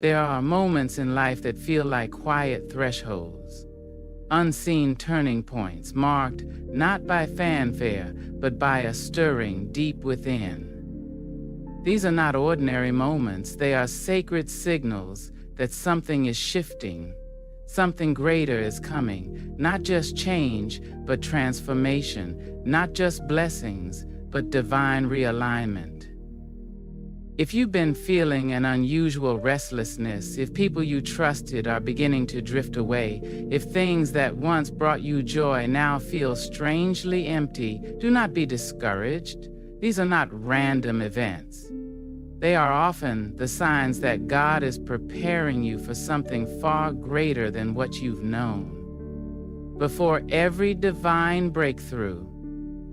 There are moments in life that feel like quiet thresholds, unseen turning points marked not by fanfare, but by a stirring deep within. These are not ordinary moments, they are sacred signals that something is shifting, something greater is coming, not just change, but transformation, not just blessings, but divine realignment. If you've been feeling an unusual restlessness, if people you trusted are beginning to drift away, if things that once brought you joy now feel strangely empty, do not be discouraged. These are not random events. They are often the signs that God is preparing you for something far greater than what you've known. Before every divine breakthrough,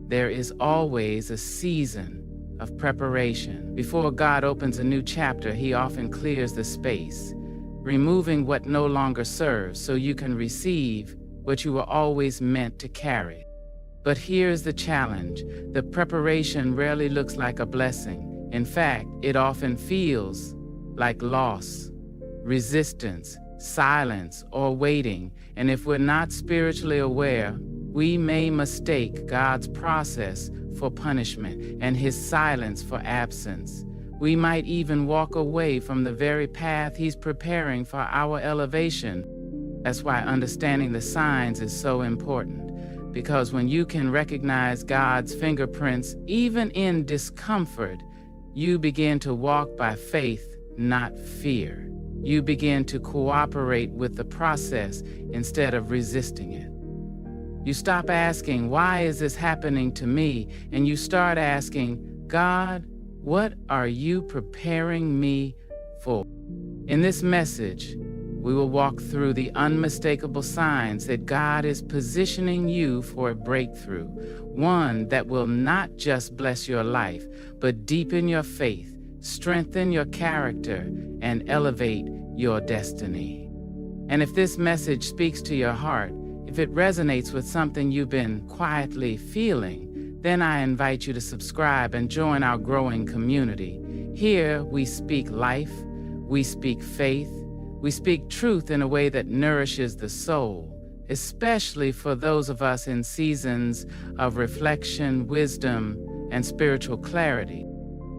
there is always a season of preparation. Before God opens a new chapter, He often clears the space, removing what no longer serves so you can receive what you were always meant to carry. But here's the challenge. The preparation rarely looks like a blessing. In fact, it often feels like loss, resistance, silence, or waiting. And if we're not spiritually aware, we may mistake God's process for punishment and His silence for absence. We might even walk away from the very path He's preparing for our elevation. That's why understanding the signs is so important, because when you can recognize God's fingerprints, even in discomfort, you begin to walk by faith, not fear. You begin to cooperate with the process instead of resisting it. You stop asking, why is this happening to me? And you start asking, God, what are you preparing me for? In this message, we will walk through the unmistakable signs that God is positioning you for a breakthrough, one that will not just bless your life, but deepen your faith, strengthen your character, and elevate your destiny. And if this message speaks to your heart, if it resonates with something you've been quietly feeling, then I invite you to subscribe and join our growing community. Here we speak life, we speak faith, we speak truth in a way that nourishes the soul, especially for those of us in seasons of reflection, wisdom, and spiritual clarity.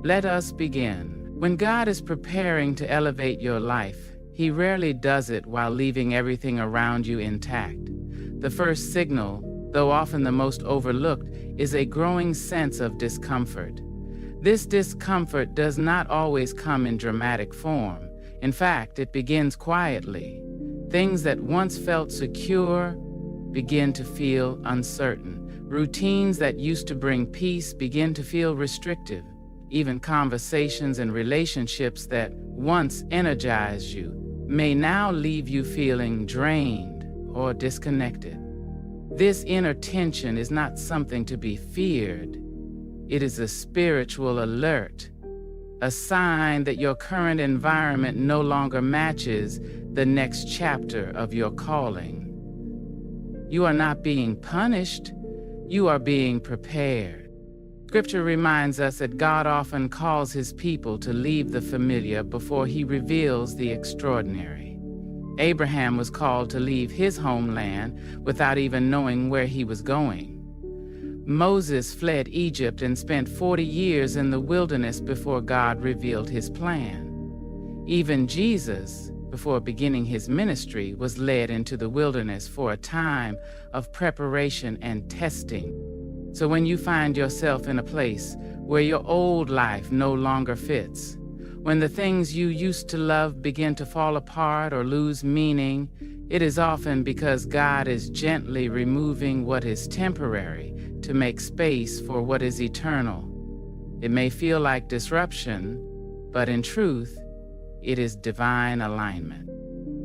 Let us begin. When God is preparing to elevate your life, He rarely does it while leaving everything around you intact. The first signal, though often the most overlooked, is a growing sense of discomfort. This discomfort does not always come in dramatic form. In fact, it begins quietly. Things that once felt secure begin to feel uncertain. Routines that used to bring peace begin to feel restrictive. Even conversations and relationships that once energized you may now leave you feeling drained or disconnected. This inner tension is not something to be feared. It is a spiritual alert, a sign that your current environment no longer matches the next chapter of your calling. You are not being punished, you are being prepared. Scripture reminds us that God often calls His people to leave the familiar before He reveals the extraordinary. Abraham was called to leave his homeland without even knowing where he was going. Moses fled Egypt and spent 40 years in the wilderness before God revealed His plan. Even Jesus, before beginning His ministry, was led into the wilderness for a time of preparation and testing. So when you find yourself in a place where your old life no longer fits, when the things you used to love begin to fall apart or lose meaning, it is often because God is gently removing what is temporary to make space for what is eternal. It may feel like disruption, but in truth, it is divine alignment.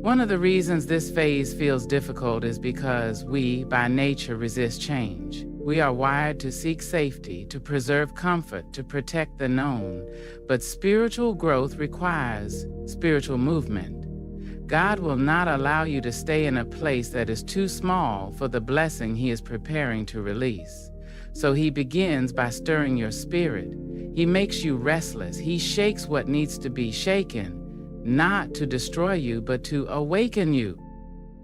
One of the reasons this phase feels difficult is because we, by nature, resist change. We are wired to seek safety, to preserve comfort, to protect the known. But spiritual growth requires spiritual movement. God will not allow you to stay in a place that is too small for the blessing He is preparing to release. So He begins by stirring your spirit. He makes you restless. He shakes what needs to be shaken, not to destroy you, but to awaken you.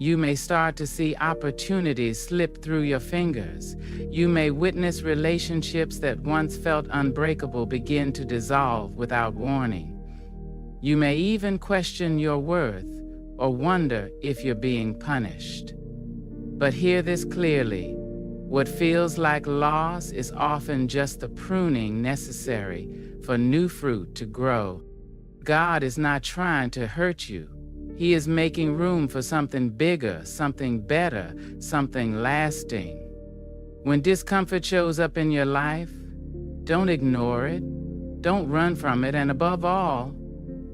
You may start to see opportunities slip through your fingers. You may witness relationships that once felt unbreakable begin to dissolve without warning. You may even question your worth or wonder if you're being punished. But hear this clearly. What feels like loss is often just the pruning necessary for new fruit to grow. God is not trying to hurt you. He is making room for something bigger, something better, something lasting. When discomfort shows up in your life, don't ignore it. Don't run from it, and above all,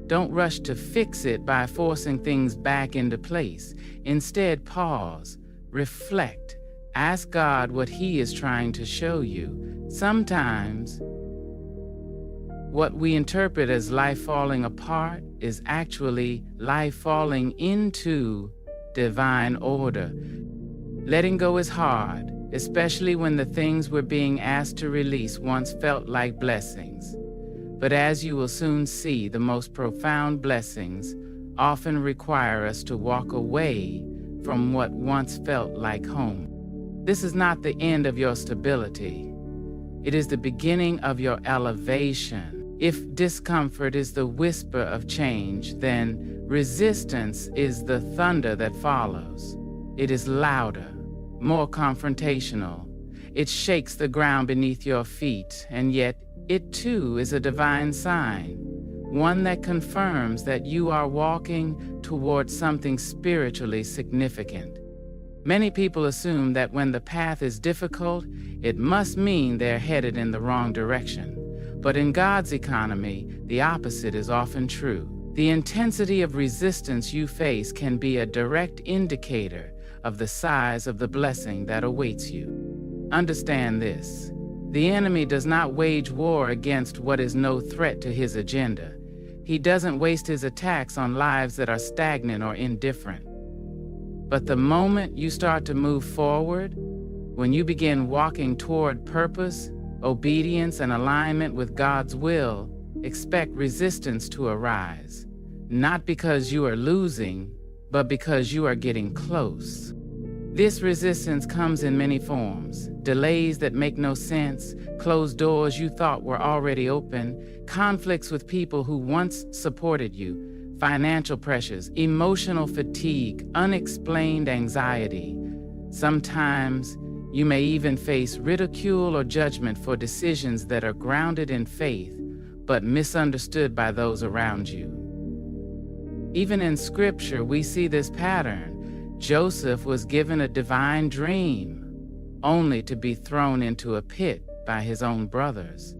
don't rush to fix it by forcing things back into place. Instead, pause, reflect, ask God what He is trying to show you. Sometimes, what we interpret as life falling apart is actually life falling into divine order. Letting go is hard, especially when the things we're being asked to release once felt like blessings. But as you will soon see, the most profound blessings often require us to walk away from what once felt like home. This is not the end of your stability. It is the beginning of your elevation. If discomfort is the whisper of change, then resistance is the thunder that follows. It is louder, more confrontational. It shakes the ground beneath your feet, and yet it too is a divine sign, one that confirms that you are walking towards something spiritually significant. Many people assume that when the path is difficult, it must mean they're headed in the wrong direction. But in God's economy, the opposite is often true. The intensity of resistance you face can be a direct indicator of the size of the blessing that awaits you. Understand this. The enemy does not wage war against what is no threat to his agenda. He doesn't waste his attacks on lives that are stagnant or indifferent. But the moment you start to move forward, when you begin walking toward purpose, obedience, and alignment with God's will, expect resistance to arise. Not because you are losing, but because you are getting close. This resistance comes in many forms: delays that make no sense, closed doors you thought were already open, conflicts with people who once supported you, financial pressures, emotional fatigue, unexplained anxiety. Sometimes, you may even face ridicule or judgment for decisions that are grounded in faith, but misunderstood by those around you. Even in Scripture, we see this pattern. Joseph was given a divine dream, only to be thrown into a pit by his own brothers.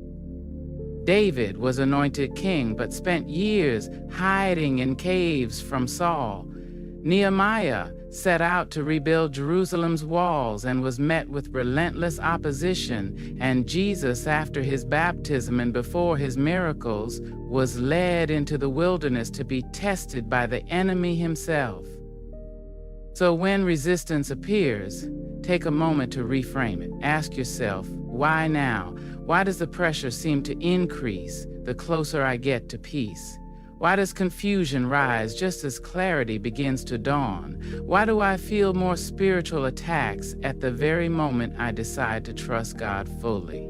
David was anointed king, but spent years hiding in caves from Saul. Nehemiah set out to rebuild Jerusalem's walls and was met with relentless opposition, and Jesus, after his baptism and before his miracles, was led into the wilderness to be tested by the enemy himself. So when resistance appears, take a moment to reframe it. Ask yourself, why now? Why does the pressure seem to increase the closer I get to peace? Why does confusion rise just as clarity begins to dawn? Why do I feel more spiritual attacks at the very moment I decide to trust God fully?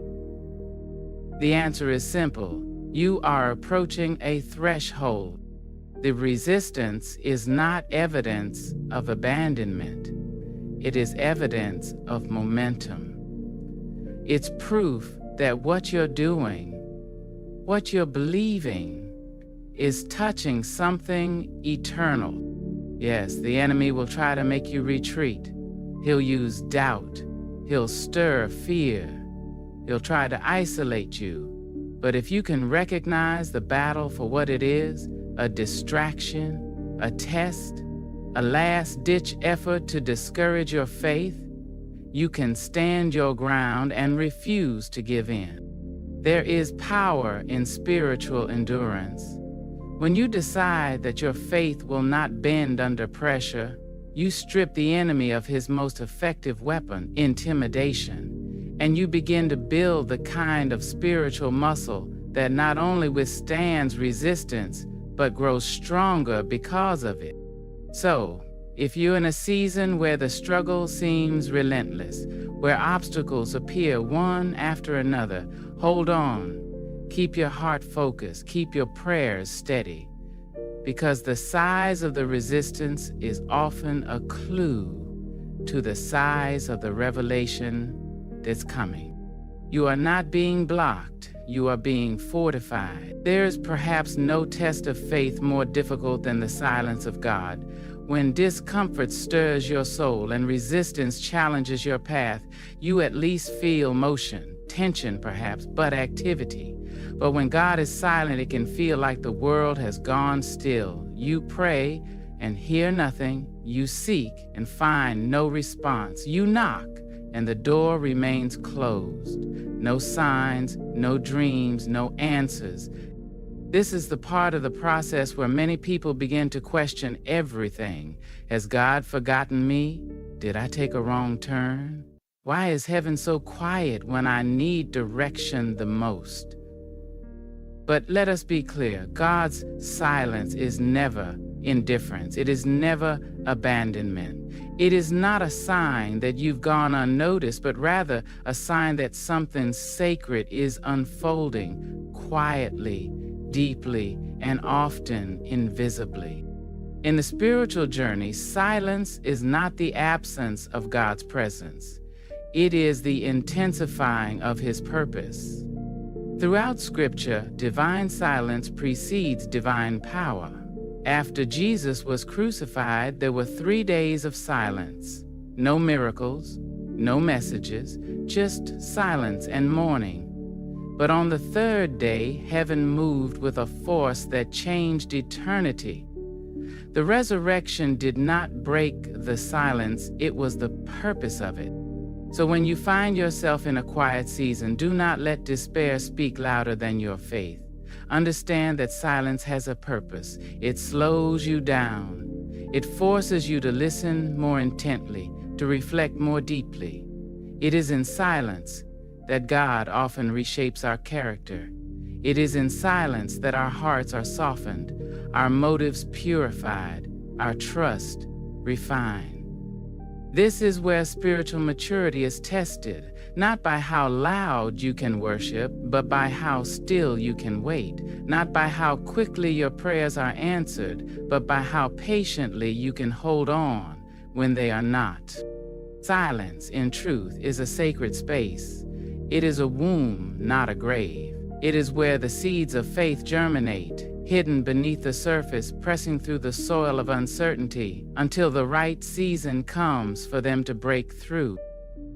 The answer is simple. You are approaching a threshold. The resistance is not evidence of abandonment. It is evidence of momentum. It's proof that what you're doing, what you're believing, is touching something eternal. Yes, the enemy will try to make you retreat. He'll use doubt. He'll stir fear. He'll try to isolate you. But if you can recognize the battle for what it is, a distraction, a test, a last-ditch effort to discourage your faith, you can stand your ground and refuse to give in. There is power in spiritual endurance. When you decide that your faith will not bend under pressure, you strip the enemy of his most effective weapon, intimidation, and you begin to build the kind of spiritual muscle that not only withstands resistance, but grow stronger because of it. So, if you're in a season where the struggle seems relentless, where obstacles appear one after another, hold on. Keep your heart focused. Keep your prayers steady. Because the size of the resistance is often a clue to the size of the revelation that's coming. You are not being blocked. You are being fortified. There is perhaps no test of faith more difficult than the silence of God. When discomfort stirs your soul and resistance challenges your path, you at least feel motion, tension perhaps, but activity. But when God is silent, it can feel like the world has gone still. You pray and hear nothing. You seek and find no response. You knock and the door remains closed. No signs, no dreams, no answers. This is the part of the process where many people begin to question everything. Has God forgotten me? Did I take a wrong turn? Why is heaven so quiet when I need direction the most? But let us be clear, God's silence is never indifference. It is never abandonment. It is not a sign that you've gone unnoticed, but rather a sign that something sacred is unfolding quietly, deeply, and often invisibly. In the spiritual journey, silence is not the absence of God's presence. It is the intensifying of His purpose. Throughout Scripture, divine silence precedes divine power. After Jesus was crucified, there were 3 days of silence. No miracles, no messages, just silence and mourning. But on the 3rd day, heaven moved with a force that changed eternity. The resurrection did not break the silence, it was the purpose of it. So when you find yourself in a quiet season, do not let despair speak louder than your faith. Understand that silence has a purpose. It slows you down. It forces you to listen more intently, to reflect more deeply. It is in silence that God often reshapes our character. It is in silence that our hearts are softened, our motives purified, our trust refined. This is where spiritual maturity is tested, not by how loud you can worship, but by how still you can wait, not by how quickly your prayers are answered, but by how patiently you can hold on when they are not. Silence, in truth, is a sacred space. It is a womb, not a grave. It is where the seeds of faith germinate, hidden beneath the surface, pressing through the soil of uncertainty until the right season comes for them to break through.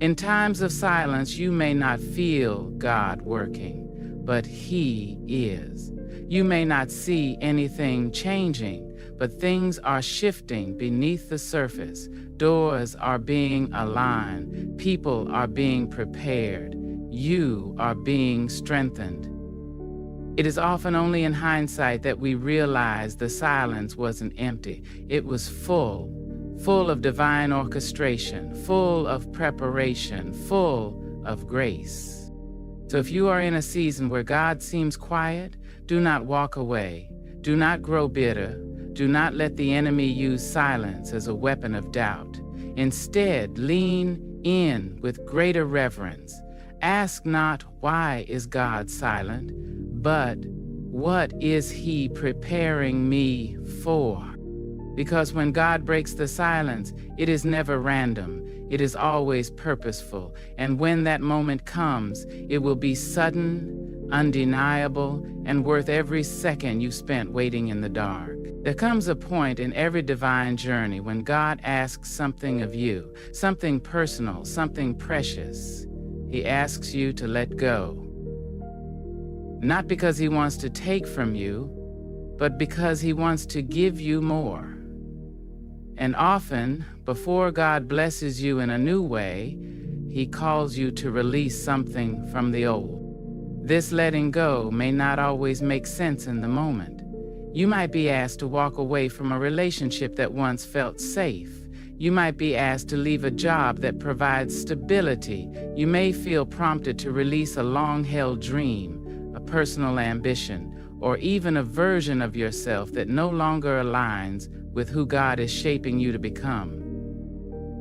In times of silence, you may not feel God working, but He is. You may not see anything changing, but things are shifting beneath the surface. Doors are being aligned. People are being prepared. You are being strengthened. It is often only in hindsight that we realize the silence wasn't empty. It was full of divine orchestration, full of preparation, full of grace. So if you are in a season where God seems quiet, do not walk away. Do not grow bitter. Do not let the enemy use silence as a weapon of doubt. Instead, lean in with greater reverence. Ask not, why is God silent? But what is He preparing me for? Because when God breaks the silence, it is never random. It is always purposeful. And when that moment comes, it will be sudden, undeniable, and worth every second you spent waiting in the dark. There comes a point in every divine journey when God asks something of you, something personal, something precious. He asks you to let go. Not because He wants to take from you, but because He wants to give you more. And often, before God blesses you in a new way, He calls you to release something from the old. This letting go may not always make sense in the moment. You might be asked to walk away from a relationship that once felt safe. You might be asked to leave a job that provides stability. You may feel prompted to release a long-held dream, a personal ambition, or even a version of yourself that no longer aligns with who God is shaping you to become.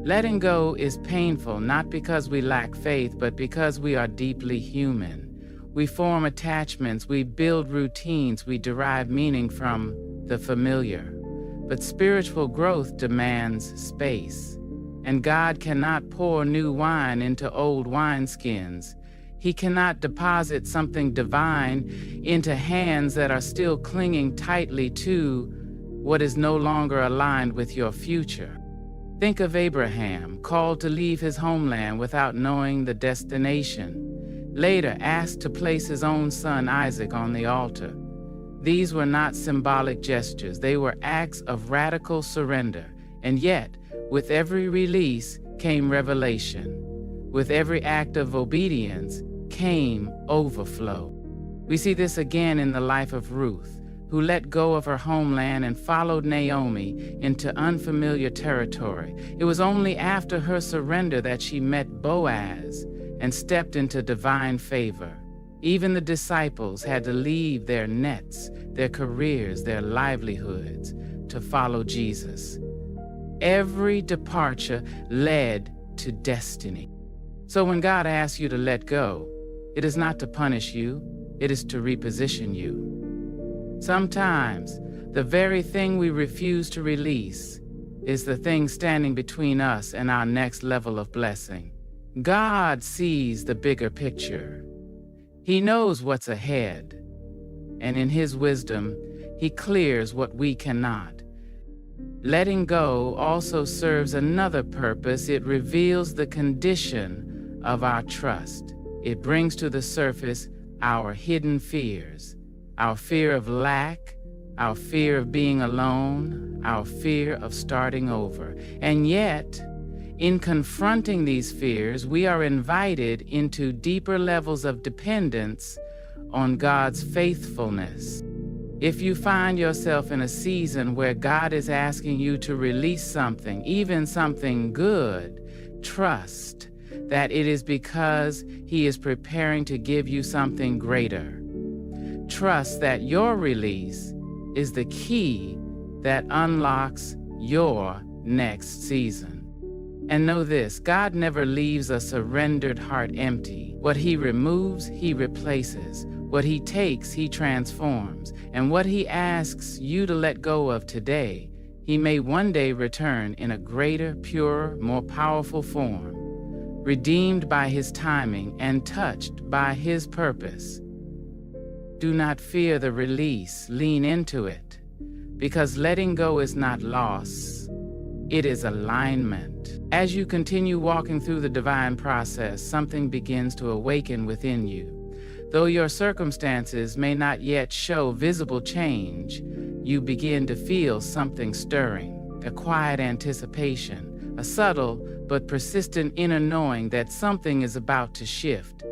Letting go is painful, not because we lack faith, but because we are deeply human. We form attachments, we build routines, we derive meaning from the familiar. But spiritual growth demands space, and God cannot pour new wine into old wineskins. He cannot deposit something divine into hands that are still clinging tightly to what is no longer aligned with your future. Think of Abraham, called to leave his homeland without knowing the destination. Later asked to place his own son Isaac on the altar. These were not symbolic gestures, they were acts of radical surrender. And yet, with every release came revelation. With every act of obedience came overflow. We see this again in the life of Ruth, who let go of her homeland and followed Naomi into unfamiliar territory. It was only after her surrender that she met Boaz and stepped into divine favor. Even the disciples had to leave their nets, their careers, their livelihoods to follow Jesus. Every departure led to destiny. So when God asks you to let go, it is not to punish you, it is to reposition you. Sometimes, the very thing we refuse to release is the thing standing between us and our next level of blessing. God sees the bigger picture. He knows what's ahead, and in His wisdom, He clears what we cannot. Letting go also serves another purpose. It reveals the condition of our trust. It brings to the surface our hidden fears, our fear of lack, our fear of being alone, our fear of starting over. And yet, in confronting these fears, we are invited into deeper levels of dependence on God's faithfulness. If you find yourself in a season where God is asking you to release something, even something good, trust that it is because He is preparing to give you something greater. Trust that your release is the key that unlocks your next season. And know this, God never leaves a surrendered heart empty. What He removes, He replaces. What He takes, He transforms. And what He asks you to let go of today, He may one day return in a greater, purer, more powerful form, redeemed by His timing and touched by His purpose. Do not fear the release, lean into it, because letting go is not loss, it is alignment. As you continue walking through the divine process, something begins to awaken within you. Though your circumstances may not yet show visible change, you begin to feel something stirring, a quiet anticipation, a subtle but persistent inner knowing that something is about to shift.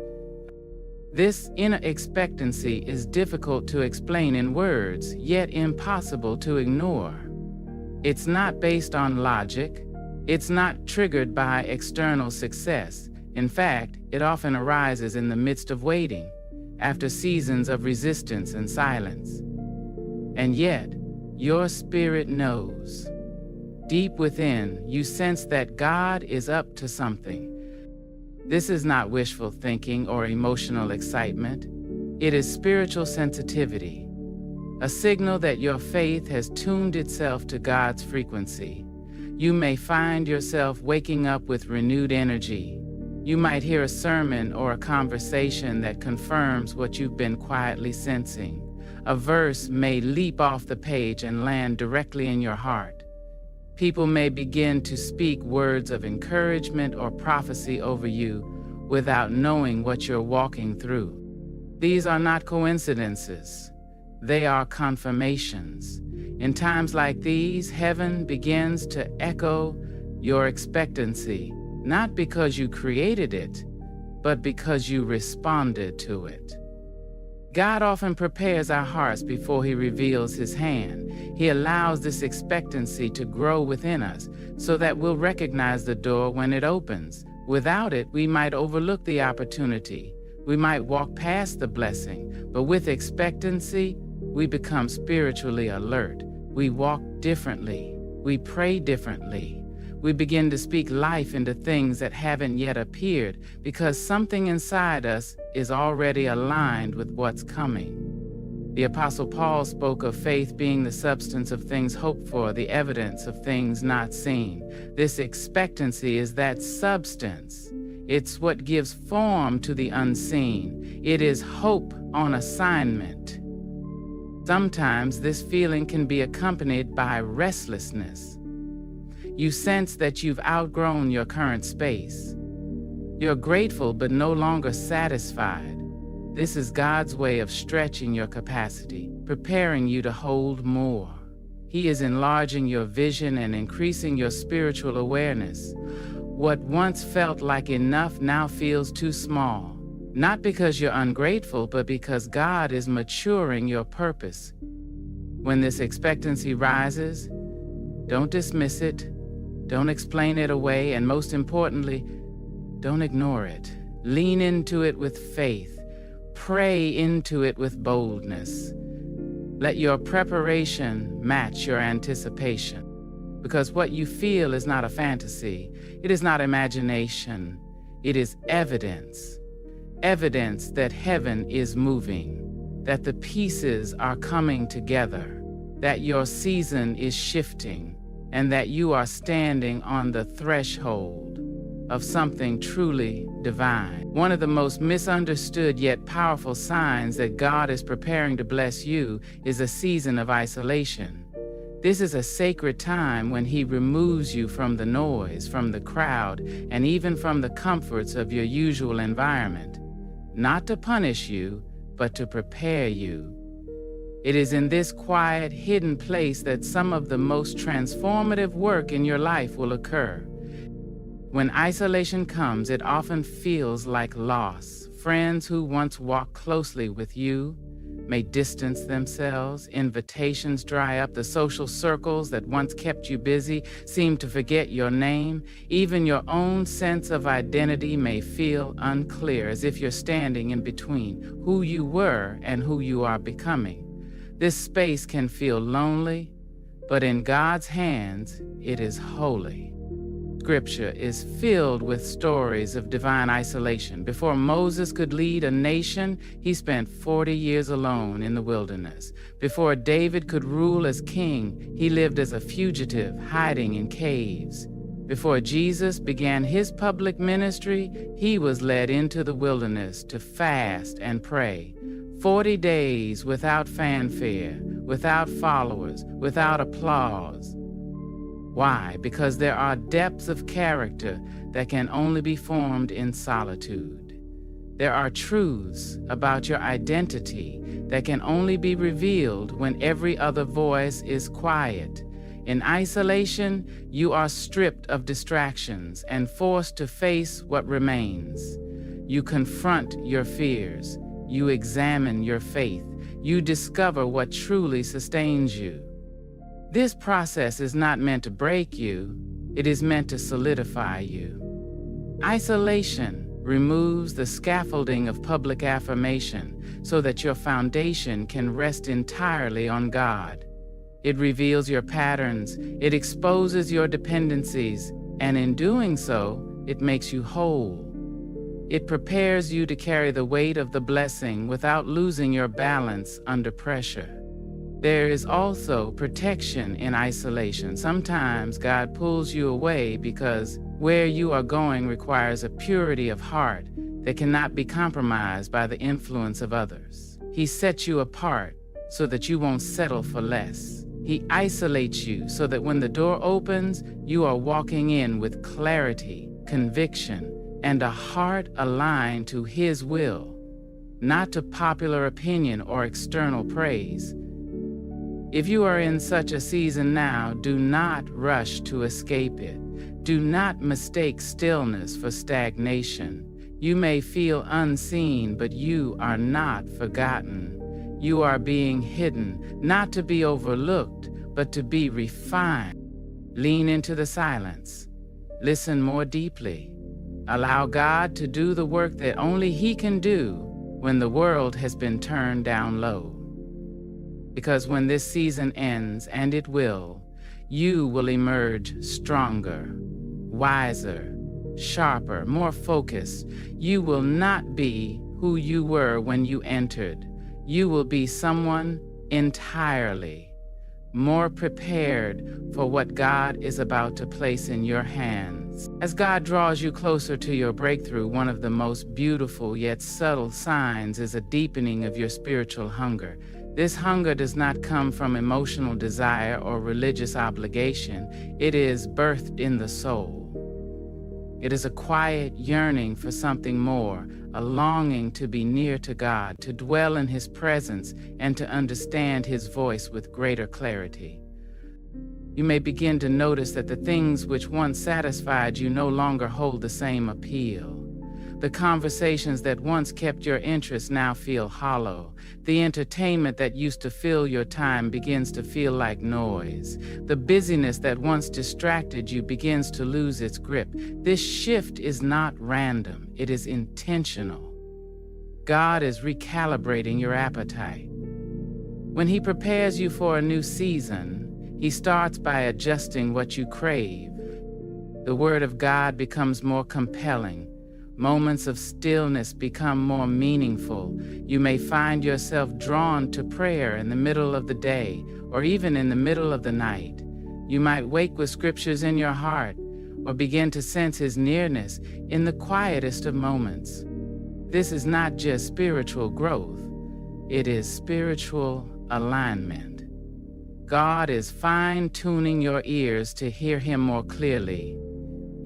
This inner expectancy is difficult to explain in words, yet impossible to ignore. It's not based on logic. It's not triggered by external success. In fact, it often arises in the midst of waiting, after seasons of resistance and silence. And yet, your spirit knows. Deep within, you sense that God is up to something. This is not wishful thinking or emotional excitement. It is spiritual sensitivity, a signal that your faith has tuned itself to God's frequency. You may find yourself waking up with renewed energy. You might hear a sermon or a conversation that confirms what you've been quietly sensing. A verse may leap off the page and land directly in your heart. People may begin to speak words of encouragement or prophecy over you without knowing what you're walking through. These are not coincidences. They are confirmations. In times like these, heaven begins to echo your expectancy, not because you created it, but because you responded to it. God often prepares our hearts before He reveals His hand. He allows this expectancy to grow within us so that we'll recognize the door when it opens. Without it, we might overlook the opportunity. We might walk past the blessing, but with expectancy, we become spiritually alert. We walk differently. We pray differently. We begin to speak life into things that haven't yet appeared because something inside us is already aligned with what's coming. The Apostle Paul spoke of faith being the substance of things hoped for, the evidence of things not seen. This expectancy is that substance. It's what gives form to the unseen. It is hope on assignment. Sometimes this feeling can be accompanied by restlessness. You sense that you've outgrown your current space. You're grateful but no longer satisfied. This is God's way of stretching your capacity, preparing you to hold more. He is enlarging your vision and increasing your spiritual awareness. What once felt like enough now feels too small. Not because you're ungrateful, but because God is maturing your purpose. When this expectancy rises, don't dismiss it, don't explain it away, and most importantly, don't ignore it. Lean into it with faith. Pray into it with boldness. Let your preparation match your anticipation. Because what you feel is not a fantasy. It is not imagination. It is evidence. Evidence that heaven is moving, that the pieces are coming together, that your season is shifting, and that you are standing on the threshold of something truly divine. One of the most misunderstood yet powerful signs that God is preparing to bless you is a season of isolation. This is a sacred time when He removes you from the noise, from the crowd, and even from the comforts of your usual environment. Not to punish you, but to prepare you. It is in this quiet, hidden place that some of the most transformative work in your life will occur. When isolation comes, it often feels like loss. Friends who once walked closely with you may distance themselves. Invitations dry up. The social circles that once kept you busy seem to forget your name. Even your own sense of identity may feel unclear, as if you're standing in between who you were and who you are becoming. This space can feel lonely, but in God's hands, it is holy. Scripture is filled with stories of divine isolation. Before Moses could lead a nation, he spent 40 years alone in the wilderness. Before David could rule as king, he lived as a fugitive, hiding in caves. Before Jesus began his public ministry, he was led into the wilderness to fast and pray. 40 days without fanfare, without followers, without applause. Why? Because there are depths of character that can only be formed in solitude. There are truths about your identity that can only be revealed when every other voice is quiet. In isolation, you are stripped of distractions and forced to face what remains. You confront your fears. You examine your faith. You discover what truly sustains you. This process is not meant to break you, it is meant to solidify you. Isolation removes the scaffolding of public affirmation so that your foundation can rest entirely on God. It reveals your patterns, it exposes your dependencies, and in doing so, it makes you whole. It prepares you to carry the weight of the blessing without losing your balance under pressure. There is also protection in isolation. Sometimes God pulls you away because where you are going requires a purity of heart that cannot be compromised by the influence of others. He sets you apart so that you won't settle for less. He isolates you so that when the door opens, you are walking in with clarity, conviction, and a heart aligned to His will, not to popular opinion or external praise. If you are in such a season now, do not rush to escape it. Do not mistake stillness for stagnation. You may feel unseen, but you are not forgotten. You are being hidden, not to be overlooked, but to be refined. Lean into the silence. Listen more deeply. Allow God to do the work that only He can do when the world has been turned down low. Because when this season ends, and it will, you will emerge stronger, wiser, sharper, more focused. You will not be who you were when you entered. You will be someone entirely more prepared for what God is about to place in your hands. As God draws you closer to your breakthrough, one of the most beautiful yet subtle signs is a deepening of your spiritual hunger. This hunger does not come from emotional desire or religious obligation. It is birthed in the soul. It is a quiet yearning for something more, a longing to be near to God, to dwell in His presence, and to understand His voice with greater clarity. You may begin to notice that the things which once satisfied you no longer hold the same appeal. The conversations that once kept your interest now feel hollow. The entertainment that used to fill your time begins to feel like noise. The busyness that once distracted you begins to lose its grip. This shift is not random, it is intentional. God is recalibrating your appetite. When He prepares you for a new season, He starts by adjusting what you crave. The Word of God becomes more compelling. Moments of stillness become more meaningful. You may find yourself drawn to prayer in the middle of the day or even in the middle of the night. You might wake with scriptures in your heart or begin to sense His nearness in the quietest of moments. This is not just spiritual growth, it is spiritual alignment. God is fine-tuning your ears to hear Him more clearly.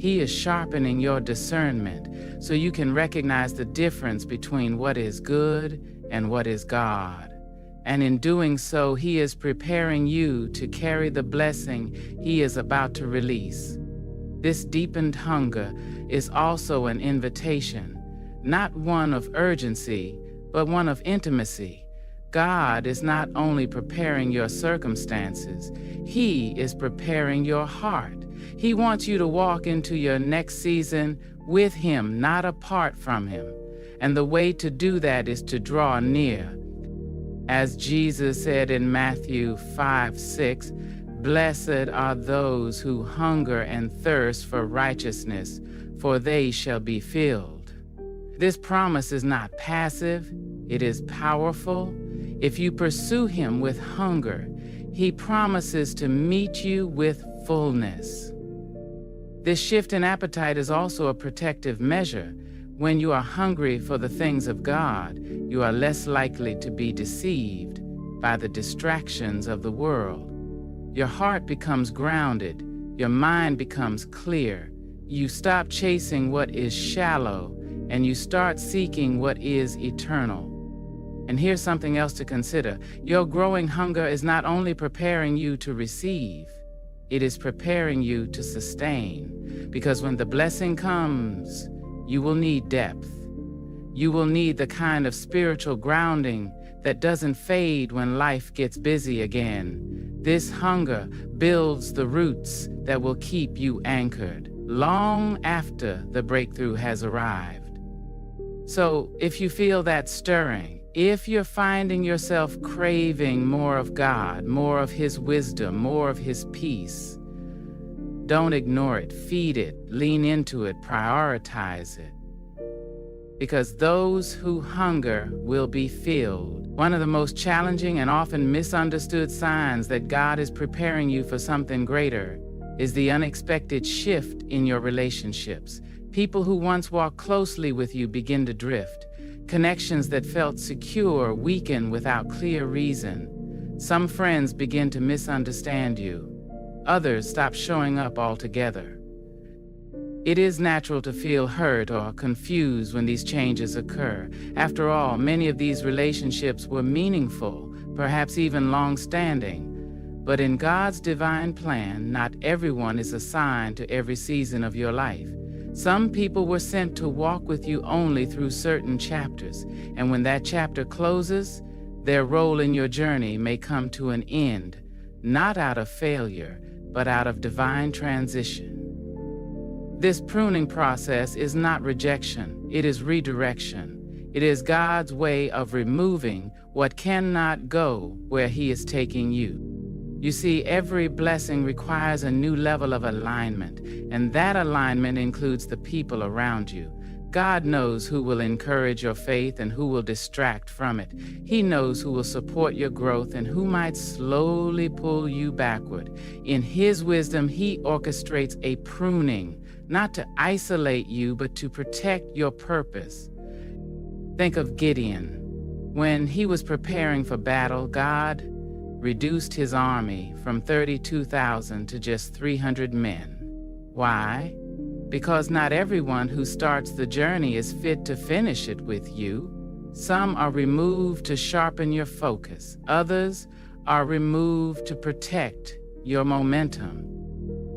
He is sharpening your discernment so you can recognize the difference between what is good and what is God. And in doing so, He is preparing you to carry the blessing He is about to release. This deepened hunger is also an invitation, not one of urgency, but one of intimacy. God is not only preparing your circumstances, He is preparing your heart. He wants you to walk into your next season with Him, not apart from Him. And the way to do that is to draw near. As Jesus said in Matthew 5:6, "Blessed are those who hunger and thirst for righteousness, for they shall be filled." This promise is not passive, it is powerful. If you pursue Him with hunger, He promises to meet you with fullness. This shift in appetite is also a protective measure. When you are hungry for the things of God, you are less likely to be deceived by the distractions of the world. Your heart becomes grounded, your mind becomes clear. You stop chasing what is shallow, and you start seeking what is eternal. And here's something else to consider. Your growing hunger is not only preparing you to receive, it is preparing you to sustain. Because when the blessing comes, you will need depth. You will need the kind of spiritual grounding that doesn't fade when life gets busy again. This hunger builds the roots that will keep you anchored long after the breakthrough has arrived. So if you feel that stirring, if you're finding yourself craving more of God, more of His wisdom, more of His peace, don't ignore it, feed it, lean into it, prioritize it. Because those who hunger will be filled. One of the most challenging and often misunderstood signs that God is preparing you for something greater is the unexpected shift in your relationships. People who once walked closely with you begin to drift. Connections that felt secure weaken without clear reason. Some friends begin to misunderstand you. Others stop showing up altogether. It is natural to feel hurt or confused when these changes occur. After all, many of these relationships were meaningful, perhaps even long-standing. But in God's divine plan, not everyone is assigned to every season of your life. Some people were sent to walk with you only through certain chapters, and when that chapter closes, their role in your journey may come to an end, not out of failure, but out of divine transition. This pruning process is not rejection, it is redirection. It is God's way of removing what cannot go where He is taking you. You see, every blessing requires a new level of alignment, and that alignment includes the people around you. God knows who will encourage your faith and who will distract from it. He knows who will support your growth and who might slowly pull you backward. In His wisdom, He orchestrates a pruning, not to isolate you, but to protect your purpose. Think of Gideon. When he was preparing for battle, God reduced his army from 32,000 to just 300 men. Why? Because not everyone who starts the journey is fit to finish it with you. Some are removed to sharpen your focus. Others are removed to protect your momentum.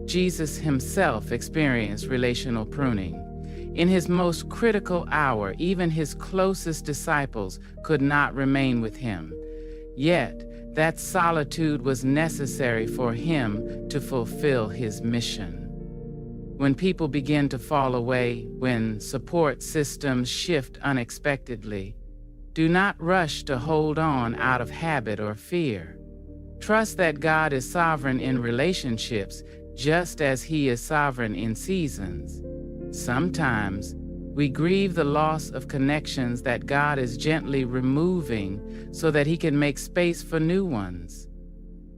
Jesus Himself experienced relational pruning. In His most critical hour, even His closest disciples could not remain with Him. Yet, that solitude was necessary for Him to fulfill His mission. When people begin to fall away, when support systems shift unexpectedly, do not rush to hold on out of habit or fear. Trust that God is sovereign in relationships, just as He is sovereign in seasons. Sometimes, we grieve the loss of connections that God is gently removing so that He can make space for new ones.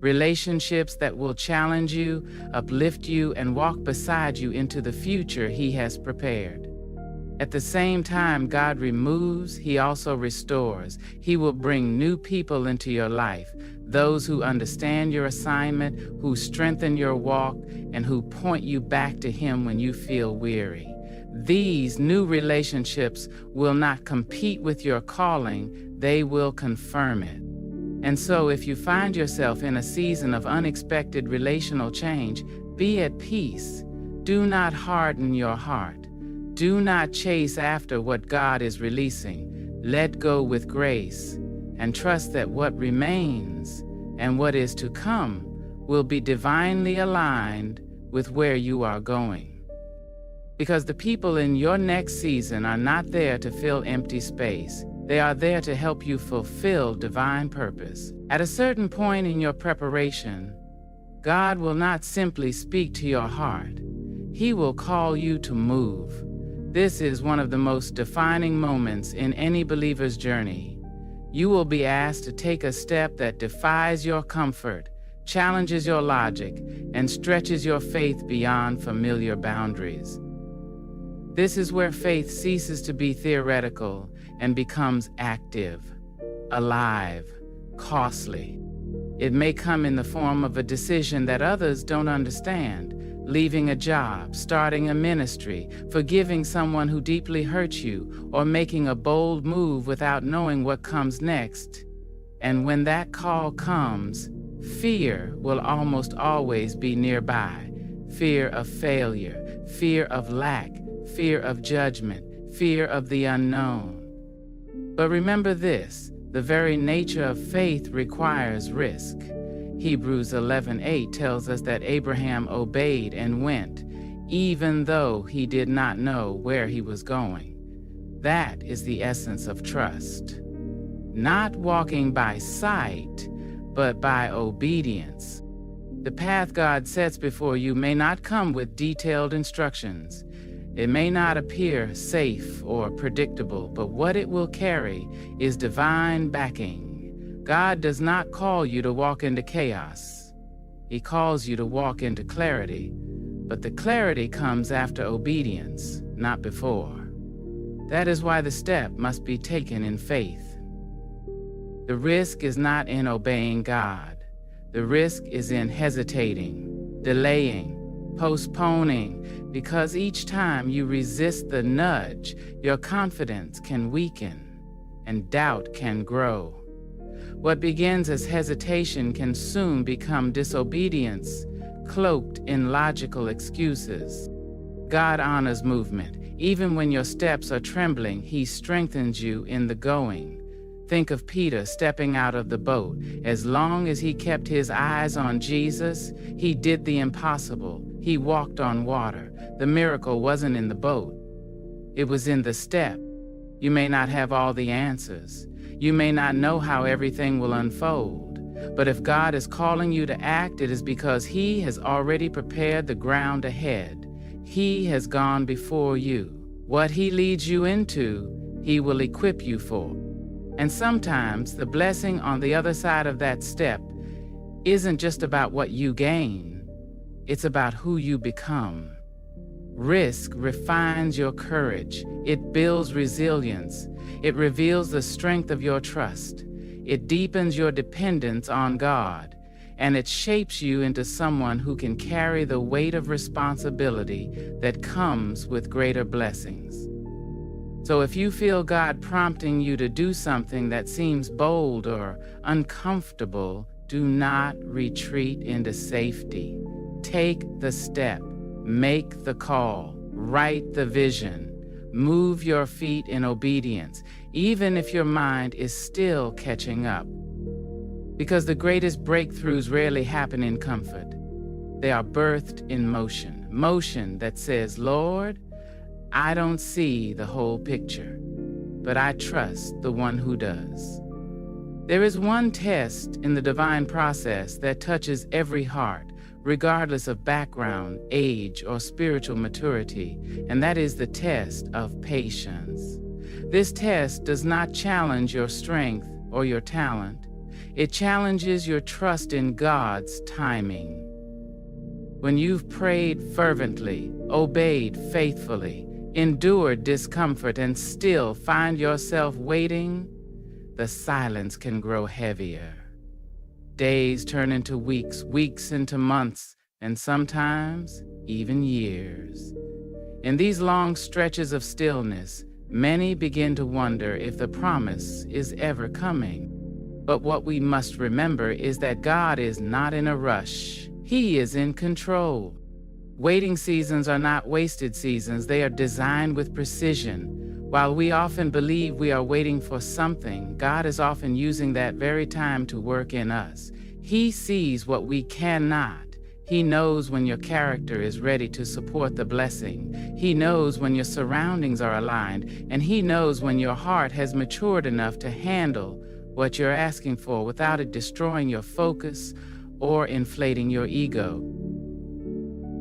Relationships that will challenge you, uplift you, and walk beside you into the future He has prepared. At the same time God removes, He also restores. He will bring new people into your life, those who understand your assignment, who strengthen your walk, and who point you back to Him when you feel weary. These new relationships will not compete with your calling, they will confirm it. And so if you find yourself in a season of unexpected relational change, be at peace. Do not harden your heart. Do not chase after what God is releasing. Let go with grace and trust that what remains and what is to come will be divinely aligned with where you are going. Because the people in your next season are not there to fill empty space. They are there to help you fulfill divine purpose. At a certain point in your preparation, God will not simply speak to your heart. He will call you to move. This is one of the most defining moments in any believer's journey. You will be asked to take a step that defies your comfort, challenges your logic, and stretches your faith beyond familiar boundaries. This is where faith ceases to be theoretical and becomes active, alive, costly. It may come in the form of a decision that others don't understand, leaving a job, starting a ministry, forgiving someone who deeply hurt you, or making a bold move without knowing what comes next. And when that call comes, fear will almost always be nearby. Fear of failure, fear of lack, fear of judgment, fear of the unknown. But remember this, the very nature of faith requires risk. Hebrews 11:8 tells us that Abraham obeyed and went, even though he did not know where he was going. That is the essence of trust. Not walking by sight, but by obedience. The path God sets before you may not come with detailed instructions. It may not appear safe or predictable, but what it will carry is divine backing. God does not call you to walk into chaos. He calls you to walk into clarity, but the clarity comes after obedience, not before. That is why the step must be taken in faith. The risk is not in obeying God. The risk is in hesitating, delaying, postponing, because each time you resist the nudge, your confidence can weaken and doubt can grow. What begins as hesitation can soon become disobedience, cloaked in logical excuses. God honors movement. Even when your steps are trembling, He strengthens you in the going. Think of Peter stepping out of the boat. As long as he kept his eyes on Jesus, he did the impossible. He walked on water. The miracle wasn't in the boat. It was in the step. You may not have all the answers. You may not know how everything will unfold, but if God is calling you to act, it is because He has already prepared the ground ahead. He has gone before you. What He leads you into, He will equip you for. And sometimes the blessing on the other side of that step isn't just about what you gain, it's about who you become. Risk refines your courage. It builds resilience. It reveals the strength of your trust. It deepens your dependence on God, and it shapes you into someone who can carry the weight of responsibility that comes with greater blessings. So if you feel God prompting you to do something that seems bold or uncomfortable, do not retreat into safety. Take the step. Make the call, write the vision, move your feet in obedience, even if your mind is still catching up. Because the greatest breakthroughs rarely happen in comfort. They are birthed in motion, motion that says, Lord, I don't see the whole picture, but I trust the one who does. There is one test in the divine process that touches every heart, regardless of background, age, or spiritual maturity, and that is the test of patience. This test does not challenge your strength or your talent. It challenges your trust in God's timing. When you've prayed fervently, obeyed faithfully, endured discomfort, and still find yourself waiting, the silence can grow heavier. Days turn into weeks, weeks into months, and sometimes even years. In these long stretches of stillness, many begin to wonder if the promise is ever coming. But what we must remember is that God is not in a rush. He is in control. Waiting seasons are not wasted seasons. They are designed with precision. While we often believe we are waiting for something, God is often using that very time to work in us. He sees what we cannot. He knows when your character is ready to support the blessing. He knows when your surroundings are aligned, and He knows when your heart has matured enough to handle what you're asking for without it destroying your focus or inflating your ego.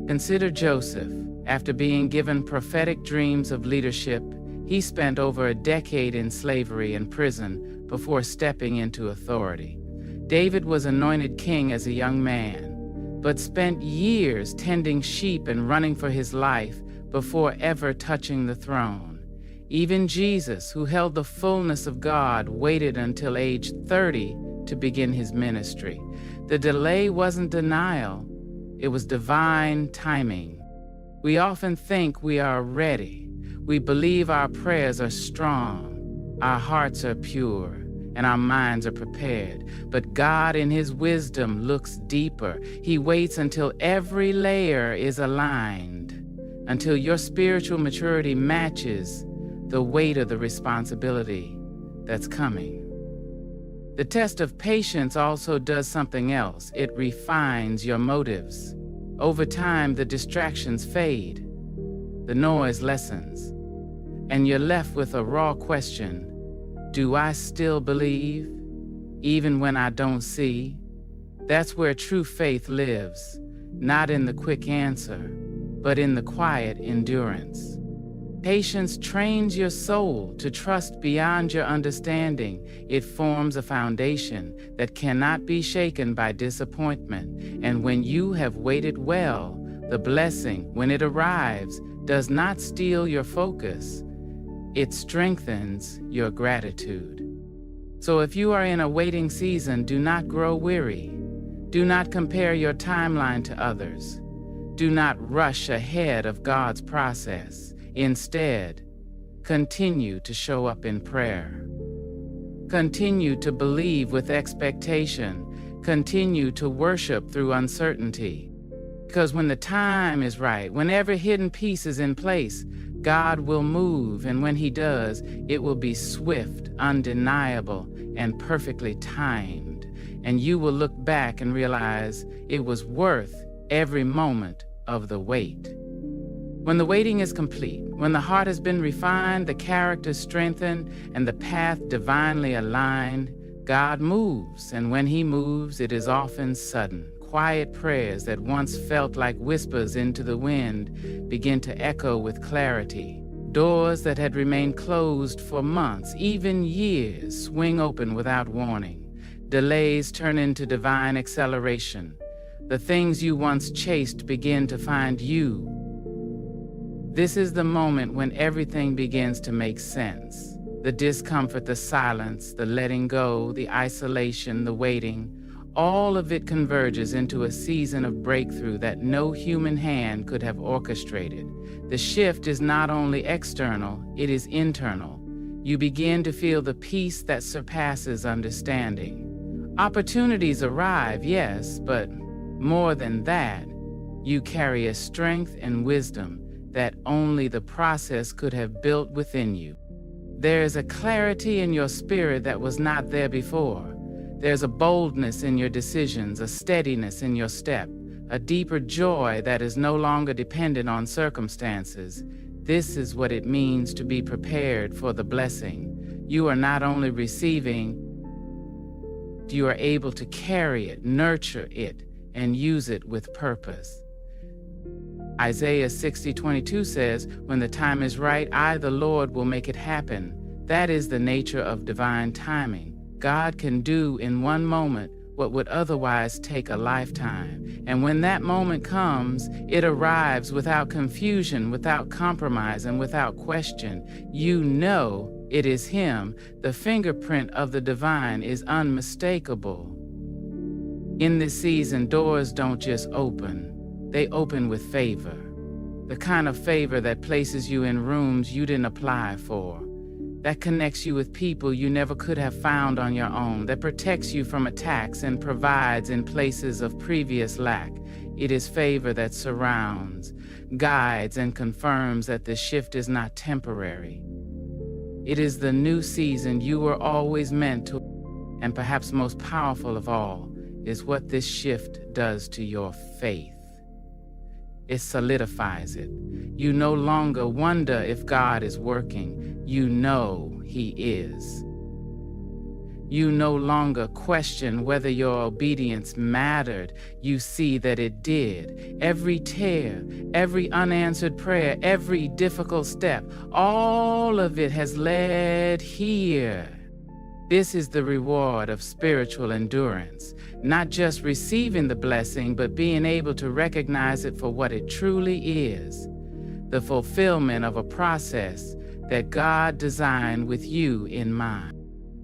Consider Joseph. After being given prophetic dreams of leadership, he spent over a decade in slavery and prison before stepping into authority. David was anointed king as a young man, but spent years tending sheep and running for his life before ever touching the throne. Even Jesus, who held the fullness of God, waited until age 30 to begin his ministry. The delay wasn't denial, it was divine timing. We often think we are ready. We believe our prayers are strong, our hearts are pure, and our minds are prepared. But God, in His wisdom, looks deeper. He waits until every layer is aligned, until your spiritual maturity matches the weight of the responsibility that's coming. The test of patience also does something else. It refines your motives. Over time, the distractions fade, the noise lessens, and you're left with a raw question. Do I still believe, even when I don't see? That's where true faith lives, not in the quick answer, but in the quiet endurance. Patience trains your soul to trust beyond your understanding. It forms a foundation that cannot be shaken by disappointment. And when you have waited well, the blessing, when it arrives, does not steal your focus. It strengthens your gratitude. So if you are in a waiting season, do not grow weary. Do not compare your timeline to others. Do not rush ahead of God's process. Instead, continue to show up in prayer. Continue to believe with expectation. Continue to worship through uncertainty. Because when the time is right, when every hidden piece is in place, God will move, and when He does, it will be swift, undeniable, and perfectly timed. And you will look back and realize it was worth every moment of the wait. When the waiting is complete, when the heart has been refined, the character strengthened, and the path divinely aligned, God moves, and when He moves, it is often sudden. Quiet prayers that once felt like whispers into the wind begin to echo with clarity. Doors that had remained closed for months, even years, swing open without warning. Delays turn into divine acceleration. The things you once chased begin to find you. This is the moment when everything begins to make sense. The discomfort, the silence, the letting go, the isolation, the waiting, all of it converges into a season of breakthrough that no human hand could have orchestrated. The shift is not only external, it is internal. You begin to feel the peace that surpasses understanding. Opportunities arrive, yes, but more than that, you carry a strength and wisdom that only the process could have built within you. There is a clarity in your spirit that was not there before. There's a boldness in your decisions, a steadiness in your step, a deeper joy that is no longer dependent on circumstances. This is what it means to be prepared for the blessing. You are not only receiving, you are able to carry it, nurture it, and use it with purpose. Isaiah 60:22 says, "When the time is right, I, the Lord, will make it happen." That is the nature of divine timing. God can do in one moment what would otherwise take a lifetime. And when that moment comes, it arrives without confusion, without compromise, and without question. You know it is Him. The fingerprint of the divine is unmistakable. In this season, doors don't just open. They open with favor. The kind of favor that places you in rooms you didn't apply for. That connects you with people you never could have found on your own, that protects you from attacks and provides in places of previous lack. It is favor that surrounds, guides, and confirms that the shift is not temporary. It is the new season you were always meant to, and perhaps most powerful of all is what this shift does to your faith. It solidifies it. You no longer wonder if God is working. You know He is. You no longer question whether your obedience mattered. You see that it did. Every tear, every unanswered prayer, every difficult step, all of it has led here. This is the reward of spiritual endurance, not just receiving the blessing, but being able to recognize it for what it truly is, the fulfillment of a process that God designed with you in mind.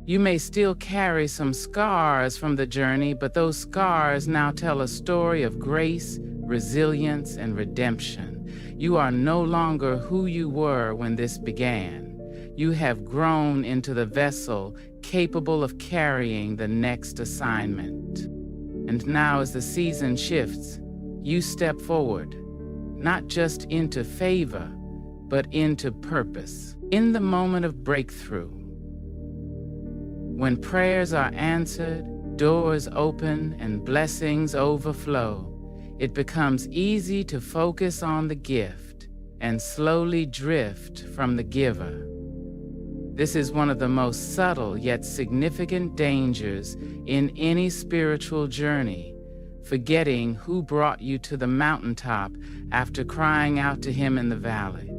You may still carry some scars from the journey, but those scars now tell a story of grace, resilience, and redemption. You are no longer who you were when this began. You have grown into the vessel capable of carrying the next assignment. And now as the season shifts, you step forward, not just into favor, but into purpose. In the moment of breakthrough, when prayers are answered, doors open, and blessings overflow, it becomes easy to focus on the gift and slowly drift from the giver. This is one of the most subtle yet significant dangers in any spiritual journey, forgetting who brought you to the mountaintop after crying out to Him in the valley.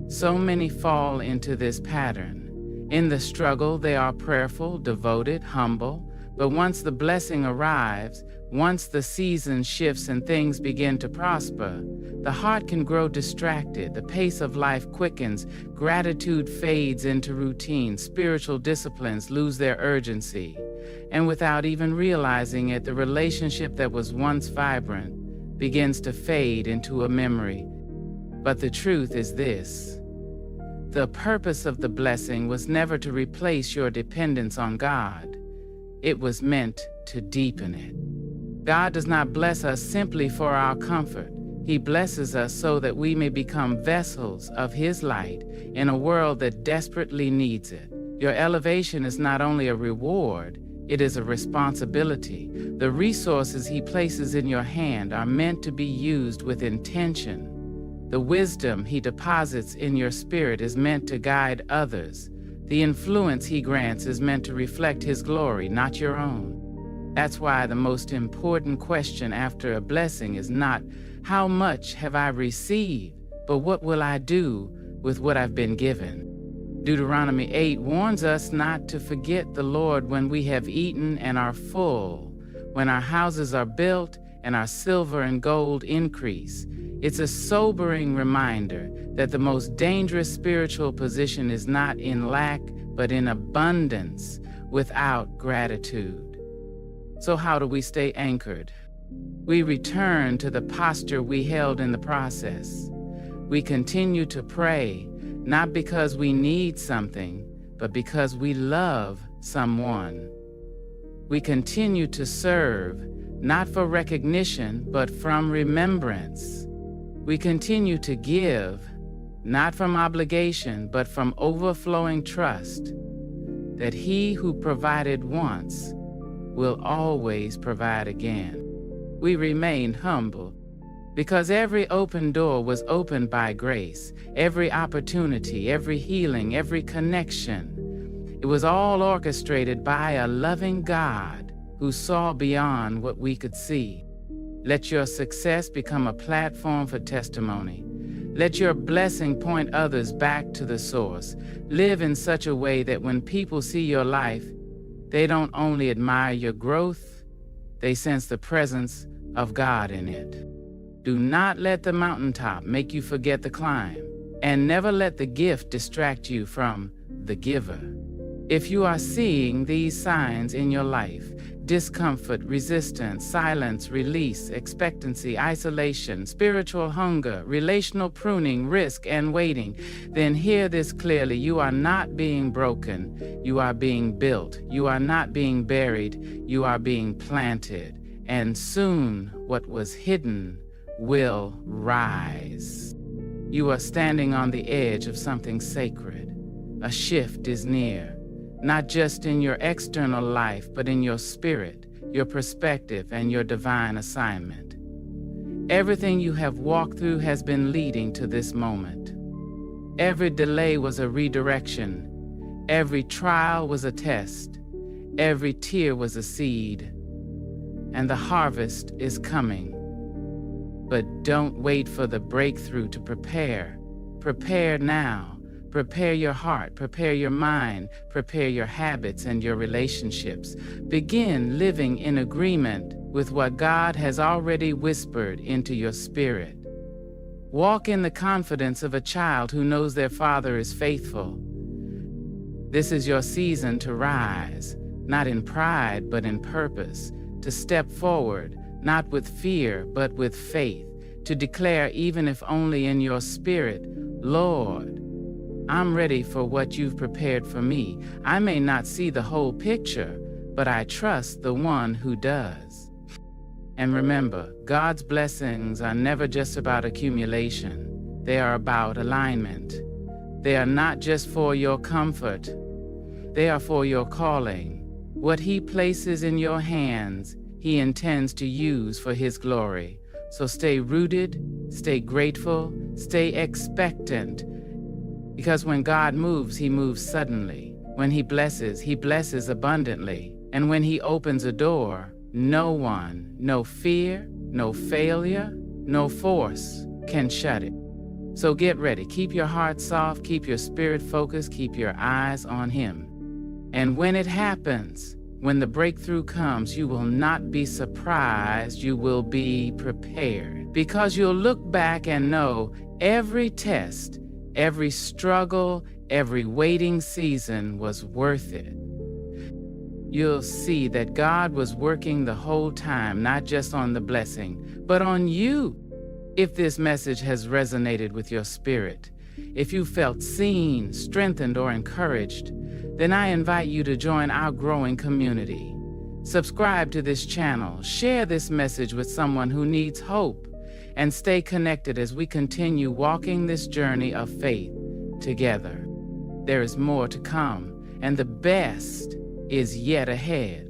So many fall into this pattern. In the struggle, they are prayerful, devoted, humble, but once the blessing arrives, once the season shifts and things begin to prosper, the heart can grow distracted, the pace of life quickens, gratitude fades into routine, spiritual disciplines lose their urgency, and without even realizing it, the relationship that was once vibrant begins to fade into a memory. But the truth is this: the purpose of the blessing was never to replace your dependence on God. It was meant to deepen it. God does not bless us simply for our comfort. He blesses us so that we may become vessels of His light in a world that desperately needs it. Your elevation is not only a reward, it is a responsibility. The resources He places in your hand are meant to be used with intention, The wisdom he deposits in your spirit is meant to guide others. The influence he grants is meant to reflect his glory, not your own. That's why the most important question after a blessing is not, how much have I received, but what will I do with what I've been given? Deuteronomy 8 warns us not to forget the Lord when we have eaten and are full, when our houses are built and our silver and gold increase. It's a sobering reminder that the most dangerous spiritual position is not in lack, but in abundance without gratitude. So how do we stay anchored? We return to the posture we held in the process. We continue to pray, not because we need something, but because we love someone. We continue to serve, not for recognition, but from remembrance. We continue to give, not from obligation, but from overflowing trust, that he who provided once will always provide again. We remain humble, because every open door was opened by grace, every opportunity, every healing, every connection. It was all orchestrated by a loving God who saw beyond what we could see. Let your success become a platform for testimony. Let your blessing point others back to the source. Live in such a way that when people see your life, they don't only admire your growth, they sense the presence of God in it. Do not let the mountaintop make you forget the climb, and never let the gift distract you from the giver. If you are seeing these signs in your life, discomfort, resistance, silence, release, expectancy, isolation, spiritual hunger, relational pruning, risk, and waiting, then hear this clearly. You are not being broken. You are being built. You are not being buried. You are being planted. And soon what was hidden will rise. You are standing on the edge of something sacred. A shift is near. Not just in your external life, but in your spirit, your perspective, and your divine assignment. Everything you have walked through has been leading to this moment. Every delay was a redirection. Every trial was a test. Every tear was a seed. And the harvest is coming. But don't wait for the breakthrough to prepare. Prepare now. Prepare your heart, prepare your mind, prepare your habits and your relationships. Begin living in agreement with what God has already whispered into your spirit. Walk in the confidence of a child who knows their father is faithful. This is your season to rise, not in pride, but in purpose, to step forward, not with fear, but with faith, to declare, even if only in your spirit, Lord, I'm ready for what you've prepared for me. I may not see the whole picture, but I trust the one who does. And remember, God's blessings are never just about accumulation. They are about alignment. They are not just for your comfort. They are for your calling. What he places in your hands, he intends to use for his glory. So stay rooted, stay grateful, stay expectant. Because when God moves, he moves suddenly. When he blesses abundantly. And when he opens a door, no one, no fear, no failure, no force can shut it. So get ready. Keep your heart soft, keep your spirit focused, keep your eyes on him. And when it happens, when the breakthrough comes, you will not be surprised, you will be prepared. Because you'll look back and know every test, every struggle, every waiting season was worth it. You'll see that God was working the whole time, not just on the blessing, but on you. If this message has resonated with your spirit, if you felt seen, strengthened, or encouraged, then I invite you to join our growing community. Subscribe to this channel, share this message with someone who needs hope, and stay connected as we continue walking this journey of faith together. There is more to come, and the best is yet ahead.